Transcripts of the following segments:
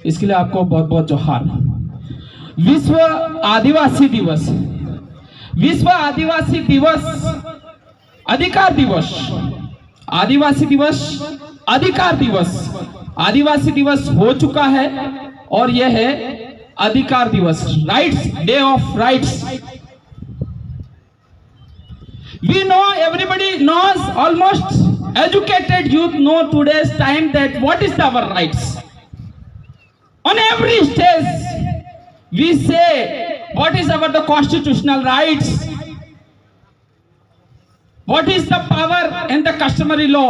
इसके लिए आपको बहुत बहुत जोहार। विश्व आदिवासी दिवस, विश्व आदिवासी दिवस, अधिकार दिवस, आदिवासी दिवस, अधिकार दिवस, आदिवासी दिवस हो चुका है और यह है अधिकार दिवस, rights, day of rights. We know, everybody knows, almost educated youth know today's time that what is our rights. On every stage we say what is our the constitutional rights, what is the power in the customary law.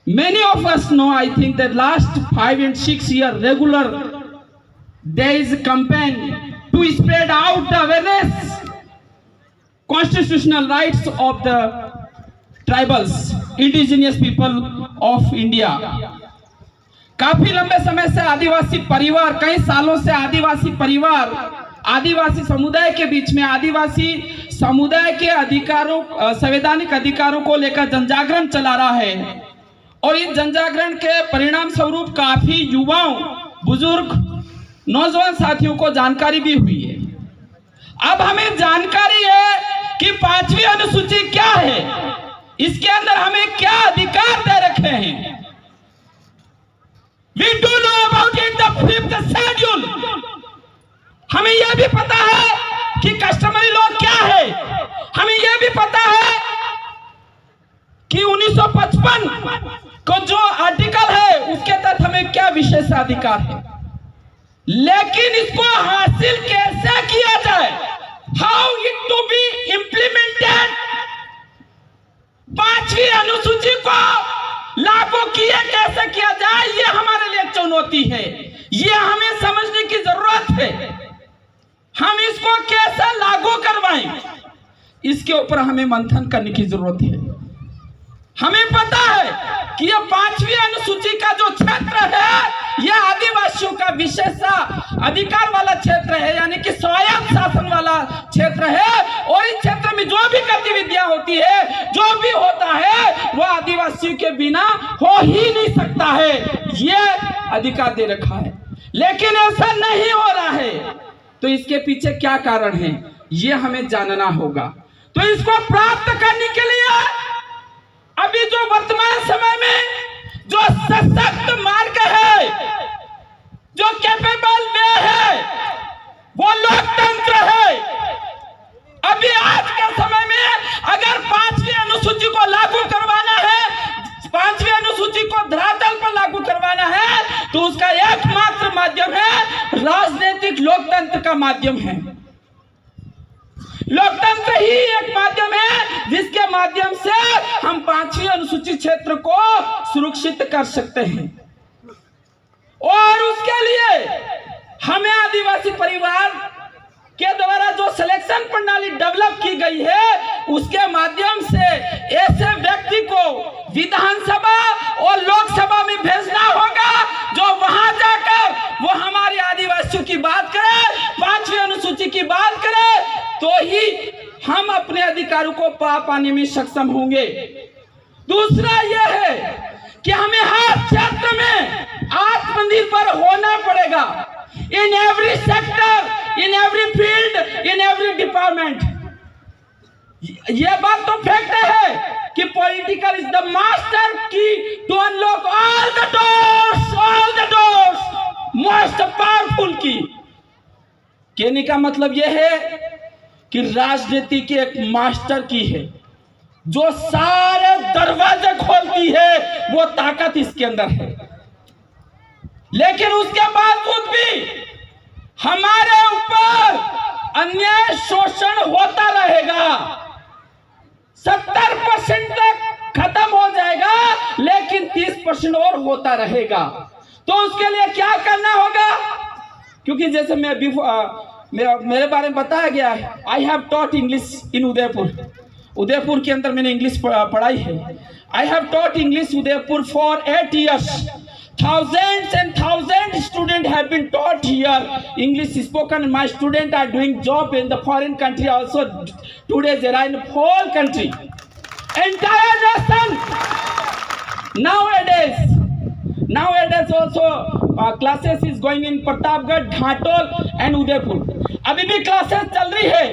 Many of us know, I think, that last 5 and 6 years regular there is a campaign to spread out the awareness constitutional rights of the tribals, indigenous people of India. काफी लंबे समय से आदिवासी परिवार, कई सालों से आदिवासी परिवार आदिवासी समुदाय के बीच में आदिवासी समुदाय के अधिकारों, संवैधानिक अधिकारों को लेकर जनजागरण चला रहा है और इस जनजागरण के परिणाम स्वरूप काफी युवाओं, बुजुर्ग, नौजवान साथियों को जानकारी भी हुई है। अब हमें जानकारी है कि 5वीं अनुसूची क्या है, इसके अंदर हमें क्या अधिकार दे रखे हैं। We do know about it, the 5th schedule. हमें यह भी पता है कि कस्टमरी लॉ क्या है, हमें यह भी पता है कि 1955 को जो आर्टिकल है उसके तहत हमें क्या विशेषाधिकार है, लेकिन इसको हासिल कैसे किया जाए, how it to be implemented, 5वीं अनुसूची को लागू किया कैसे किया जाए, ये हमारे लिए चुनौती है, ये हमें समझने की जरूरत है। हम इसको कैसे लागू करवाएं, इसके ऊपर हमें मंथन करने की जरूरत है। हमें पता है कि यह 5वीं अनुसूची का जो क्षेत्र है यह आदिवासियों का विशेष अधिकार वाला क्षेत्र है, यानी कि स्वायत्त शासन वाला क्षेत्र है और इस क्षेत्र में जो भी गतिविधियां होती है, जो भी होता है वो आदिवासियों के बिना हो ही नहीं सकता है, ये अधिकार दे रखा है। लेकिन ऐसा नहीं हो रहा है, तो इसके पीछे क्या कारण है ये हमें जानना होगा। तो इसको प्राप्त करने के लिए अभी जो वर्तमान समय में जो सशक्त मार्ग है, जो कैपेबल वे है, वो लोकतंत्र है। अभी आज के समय में अगर 5वीं अनुसूची को लागू करवाना है, 5वीं अनुसूची को धरातल पर लागू करवाना है, तो उसका एकमात्र माध्यम है राजनीतिक लोकतंत्र का माध्यम है। लोकतंत्र ही एक माध्यम है जिसके माध्यम से हम 5वीं अनुसूचित क्षेत्र को सुरक्षित कर सकते हैं और उसके लिए हमें आदिवासी परिवार के द्वारा जो सिलेक्शन प्रणाली डेवलप की गई है उसके माध्यम से ऐसे व्यक्ति को विधानसभा और लोकसभा में भेजना होगा जो वहां जाकर वो हमारे आदिवासियों की बात करे, 5वीं अनुसूची की बात करे, तो ही हम अपने अधिकारों को पाने में सक्षम होंगे। दूसरा यह है कि हमें हर क्षेत्र में आत्मनिर्भर होना पड़ेगा, in every sector, in every field, in every department. यह बात तो फैक्ट है कि political is the master key to unlock all the doors, most powerful key. कहने का मतलब यह है कि राजनीति की एक मास्टर की है जो सारे दरवाजे खोलती है, वो ताकत इसके अंदर है। लेकिन उसके बावजूद भी हमारे ऊपर अन्याय शोषण होता रहेगा, 70% तक खत्म हो जाएगा, लेकिन 30% और होता रहेगा। तो उसके लिए क्या करना होगा, क्योंकि जैसे मैं मेरे बारे में बताया गया है, I have taught English in Udaipur के अंदर मैंने इंग्लिश पढ़ाई है। I have taught English Udaipur for 8 years. Thousands and thousands students have been taught here English spoken. My students are doing job in the foreign country also. Today they are in whole country. Entire education. Nowadays also classes is going in Pratapgarh, Ghatol and Udaipur. अभी भी classes चल रही है.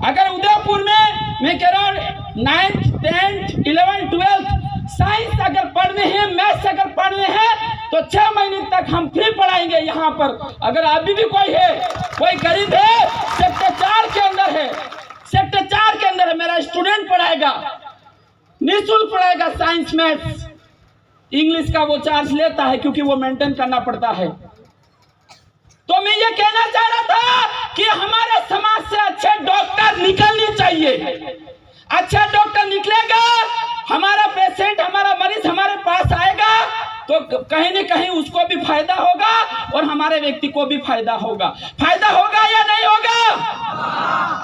अगर उदयपुर में मैं कह रहा हूँ 9th, 10th, 11th, 12th science अगर पढ़ने हैं, मैथ्स अगर पढ़ने हैं तो 6 महीने तक हम फ्री पढ़ाएंगे यहाँ पर. अगर अभी भी कोई है, कोई गरीब है, सेक्टर 4 के अंदर है, सेक्टर 4 के अंदर है, मेरा स्टूडेंट पढ़ाएगा, निःशुल्क पढ़ाएगा साइंस, मैथ्स, इंग्लिश का वो चार्ज लेता है क्योंकि वो मेंटेन करना पड़ता है. तो मैं ये कहना चाह रहा था कि हमारे समाज से अच्छे डॉक्टर निकलने चाहिए. अच्छा डॉक्टर निकलेगा, हमारा पेशेंट, हमारा मरीज हमारे पास आएगा तो कहीं न कहीं उसको भी फायदा होगा और हमारे व्यक्ति को भी फायदा होगा. फायदा होगा या नहीं होगा?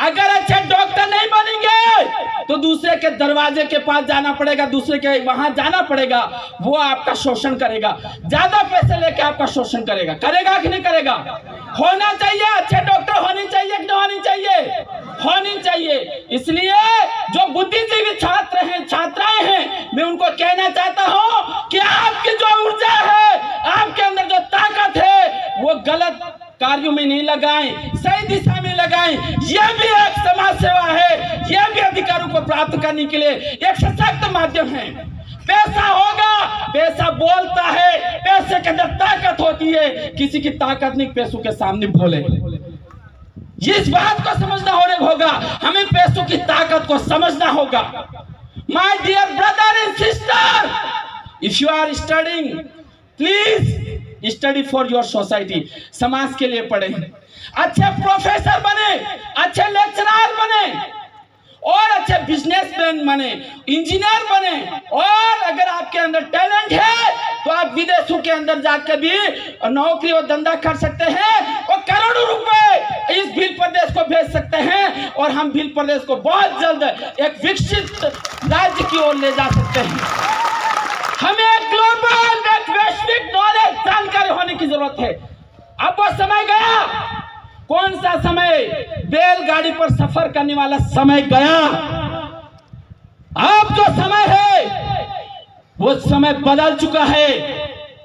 अगर अच्छे डॉक्टर नहीं बनेंगे तो दूसरे के दरवाजे के पास जाना पड़ेगा, दूसरे के वहां जाना पड़ेगा, वो आपका शोषण करेगा, ज्यादा पैसे लेके आपका शोषण करेगा. करेगा कि नहीं करेगा? होना चाहिए, अच्छे डॉक्टर होने चाहिए कि नहीं होनी चाहिए? होनी चाहिए. इसलिए जो बुद्धिजीवी छात्र हैं, छात्राएं हैं, मैं उनको कहना चाहता हूं कि आपकी जो ऊर्जा है, आपके अंदर जो ताकत है, वो गलत कार्यों में नहीं लगाएं, सही दिशा में लगाएं. यह भी एक समाज सेवा है, यह भी अधिकारों को प्राप्त करने के लिए एक सशक्त माध्यम है. पैसा होगा, पैसा बोलता है, पैसे के अंदर ताकत होती है. किसी की ताकत नहीं पैसों के सामने बोले. इस बात को समझना होगा, हमें पैसों की ताकत को समझना होगा. My dear brother and sister, if you are studying, please study for your society. समाज के लिए पढ़े, अच्छे प्रोफेसर बने, अच्छे लेक्चरर बने और अच्छे बिजनेसमैन बने, इंजीनियर बने. और अगर आपके अंदर टैलेंट है तो आप विदेशों के अंदर जाकर भी नौकरी और धंधा कर सकते हैं और करोड़ों रुपए इस भील प्रदेश को भेज सकते हैं और हम भील प्रदेश को बहुत जल्द एक विकसित राज्य की ओर ले जा सकते हैं. हमें एक ग्लोबल, एक वैश्विक नॉलेज, जानकारी होने की जरूरत है. अब वो समय गया. कौन सा समय? बैलगाड़ी पर सफर करने वाला समय गया. अब जो समय है वो समय बदल चुका है.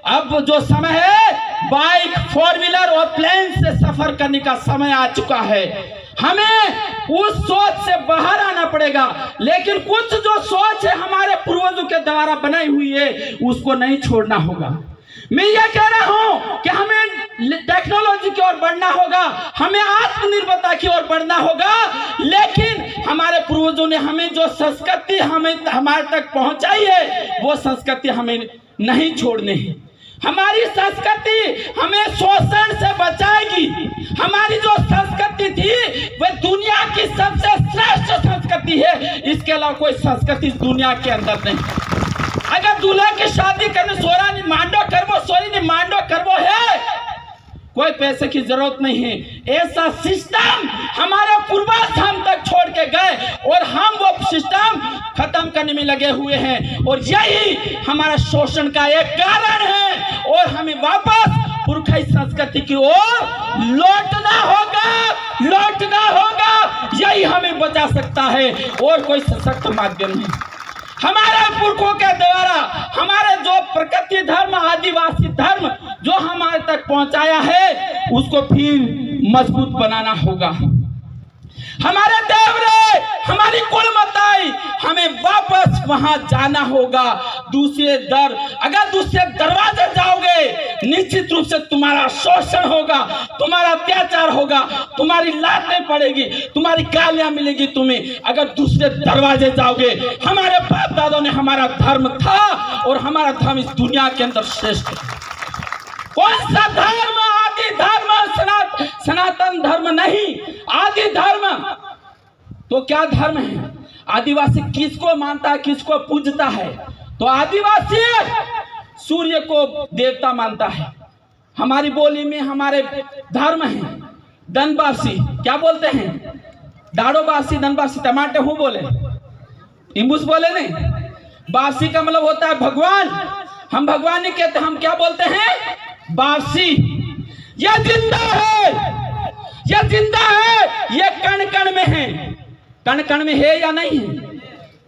अब जो समय है बाइक, 4 व्हीलर और प्लेन से सफर करने का समय आ चुका है. हमें उस सोच से बाहर आना पड़ेगा. लेकिन कुछ जो सोच है हमारे पूर्वजों के द्वारा बनाई हुई है, उसको नहीं छोड़ना होगा. मैं ये कह रहा हूं कि हमें टेक्नोलॉजी की ओर बढ़ना होगा, हमें आत्मनिर्भरता की ओर बढ़ना होगा. लेकिन हमारे पूर्वजों ने हमें जो संस्कृति हमारे तक पहुंचाई है, वो संस्कृति हमें नहीं छोड़नी है. हमारी संस्कृति हमें शोषण से बचाएगी. हमारी जो संस्कृति थी वह दुनिया की सबसे श्रेष्ठ संस्कृति है. इसके अलावा कोई संस्कृति इस दुनिया के अंदर नहीं. अगर दूल्हा की शादी करने सोरा ने मांडो करवो, सोरी ने मांडो करवो है, कोई पैसे की जरूरत नहीं है. ऐसा सिस्टम हमारे पूर्वज हम तक छोड़ के गए और हम वो सिस्टम खत्म करने में लगे हुए हैं. और यही हमारा शोषण का एक कारण है. और हमें वापस पुरखाई संस्कृति की ओर लौटना होगा. यही हमें बचा सकता है और कोई सशक्त माध्यम नहीं. हमारे पुरखों के द्वारा हमारे जो प्रकृति धर्म, आदिवासी धर्म जो हमारे तक पहुंचाया है, उसको फिर मजबूत बनाना होगा. हमारे देवरे, हमारी कुलमताई, हमें वापस वहां जाना होगा. अगर दूसरे दरवाजे जाओगे, निश्चित रूप से तुम्हारा शोषण होगा, तुम्हारा अत्याचार होगा, तुम्हारी लातें पड़ेगी, तुम्हारी गालियां मिलेगी तुम्हें. अगर दूसरे दरवाजे जाओगे, हमारे बाप दादों ने हमारा धर्म था और हमारा धर्म इस दुनिया के अंदर श्रेष्ठ है. कौन सा धर्म? आदि धर्म, सनातन धर्म नहीं, आदि धर्म. तो क्या धर्म है? आदिवासी किसको मानता है, किसको पूजता है? तो आदिवासी सूर्य को देवता मानता है. हमारी बोली में हमारे धर्म है. धनवासी क्या बोलते हैं? दाड़ोवासी, धनवासी, टमाटे हूँ बोले, इम्बूस बोले नहीं. वासी का मतलब होता है भगवान. हम भगवान नहीं कहते, हम क्या बोलते हैं? वासी. यह जिंदा है, यह जिंदा है, यह कण कण में है. कण कण में है या नहीं है?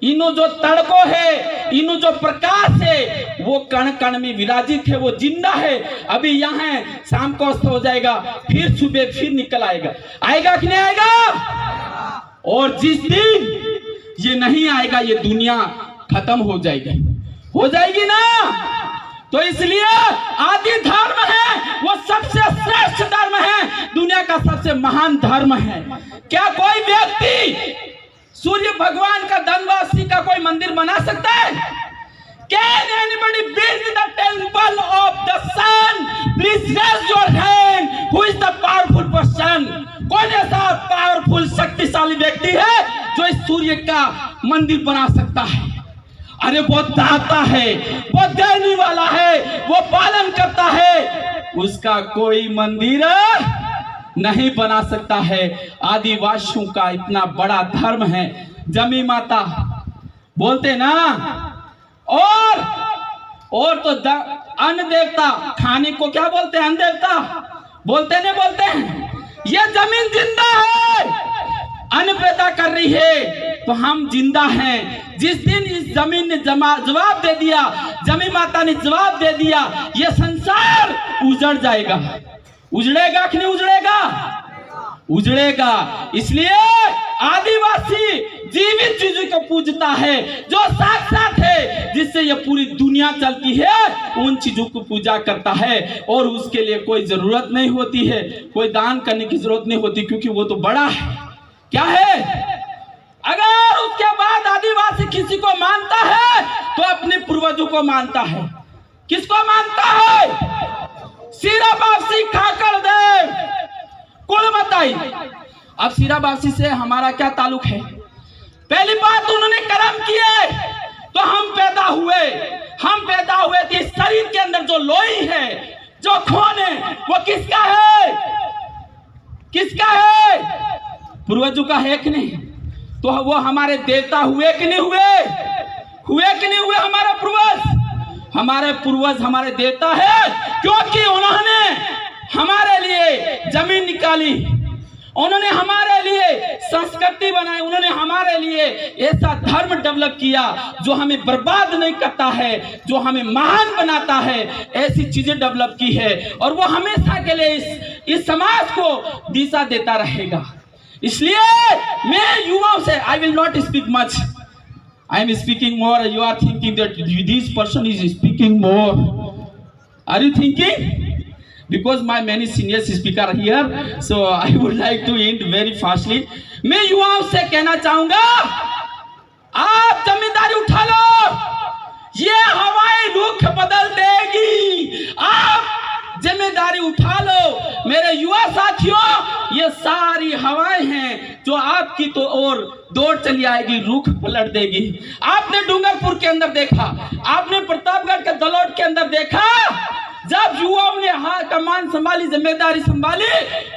इनो जो तड़को है, इनो जो प्रकाश है, वो कण कण में विराजित है, वो जिंदा है। अभी यहाँ शाम को अस्त हो जाएगा, फिर सुबह फिर निकल आएगा। आएगा कि नहीं आएगा? और जिस दिन ये नहीं आएगा, ये दुनिया खत्म हो जाएगी ना। तो इसलिए आदि धर्म है वो सबसे श्रेष्ठ धर्म है, दुनिया का सबसे महान धर्म है। क्या कोई व्यक्ति सूर्य भगवान का धनवासी का कोई मंदिर बना सकता है? Can anybody build the temple of the sun? Please raise your hand. Who is the powerful person? कौन ऐसा पावरफुल शक्तिशाली व्यक्ति है जो इस सूर्य का मंदिर बना सकता है? अरे वो दाता है, वो देने वाला है, वो पालन करता है, उसका कोई मंदिर नहीं बना सकता है। आदिवासियों का इतना बड़ा धर्म है, जमी माता बोलते ना। और तो अन्न देवता, खाने को क्या बोलते हैं? अन्न देवता बोलते नहीं बोलते हैं? ये जमीन जिंदा है, अन्न पैदा कर रही है, तो हम जिंदा हैं। जिस दिन इस जमीन ने जवाब दे दिया, जमी माता ने जवाब दे दिया, ये संसार उजड़ जाएगा। उजड़ेगा कि नहीं उजड़ेगा? उजड़ेगा। इसलिए आदिवासी जीवित चीजों को पूजता है, जो साक्षात है, जिससे ये पूरी दुनिया चलती है, उन चीजों को पूजा करता है। और उसके लिए कोई जरूरत नहीं होती है, कोई दान करने की जरूरत नहीं होती, क्योंकि वो तो बड़ा है। क्या है? अगर उसके बाद आदिवासी किसी को मानता है तो अपने पूर्वजों को मानता है। किसको मानता है? सिराबासी खाकर देव कुलमताई। अब सिराबासी से हमारा क्या ताल्लुक है? पहली बात, उन्होंने कर्म किए तो हम पैदा हुए थे। शरीर के अंदर जो लोई है, जो खून है, वो किसका है? किसका है? पूर्वजों का है कि नहीं? तो वो हमारे देवता हुए कि नहीं हुए कि नहीं हुए? हमारे पूर्वज हमारे देवता है, क्योंकि उन्होंने हमारे लिए जमीन निकाली, उन्होंने हमारे लिए संस्कृति बनाई, उन्होंने हमारे लिए ऐसा धर्म डेवलप किया जो हमें बर्बाद नहीं करता है, जो हमें महान बनाता है। ऐसी चीजें डेवलप की है, और वो हमेशा के लिए इस समाज को दिशा देता रहेगा। इसलिए मैं युवाओं से, I will not speak much, I am speaking more. You are thinking that this person is speaking more. Are you thinking? Because my many senior speaker are here, so I would like to end very fastly. मैं युवाओं से कहना चाहूंगा, आप जिम्मेदारी उठा लो, ये हवाएं रुख बदल देगी। आप जिम्मेदारी उठा लो मेरे युवा साथियों। ये सारी हवाएं हैं जो आपकी तो और दौड़ चली आएगी, रुख पलट देगी। आपने डूंगरपुर के अंदर देखा, आपने प्रतापगढ़ के दलोट के अंदर देखा, जब युवाओं ने कमान संभाली, जिम्मेदारी संभाली,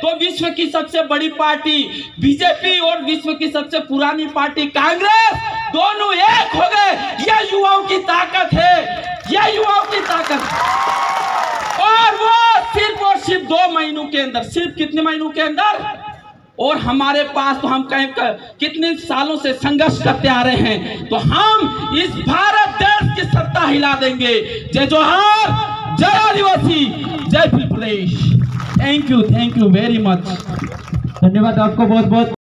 तो विश्व की सबसे बड़ी पार्टी बीजेपी और विश्व की सबसे पुरानी पार्टी कांग्रेस दोनों एक हो गए। यह युवाओं की ताकत है, यह युवाओं की ताकत। और वो सिर्फ और सिर्फ 2 महीनों के अंदर, सिर्फ कितने महीनों के अंदर? और हमारे पास तो हम कहीं कितने सालों से संघर्ष करते आ रहे हैं, तो हम इस भारत देश की सत्ता हिला देंगे। जय जोहार, जय आदिवासी, जय फिल प्रदेश। Thank you very much. धन्यवाद आपको बहुत बहुत।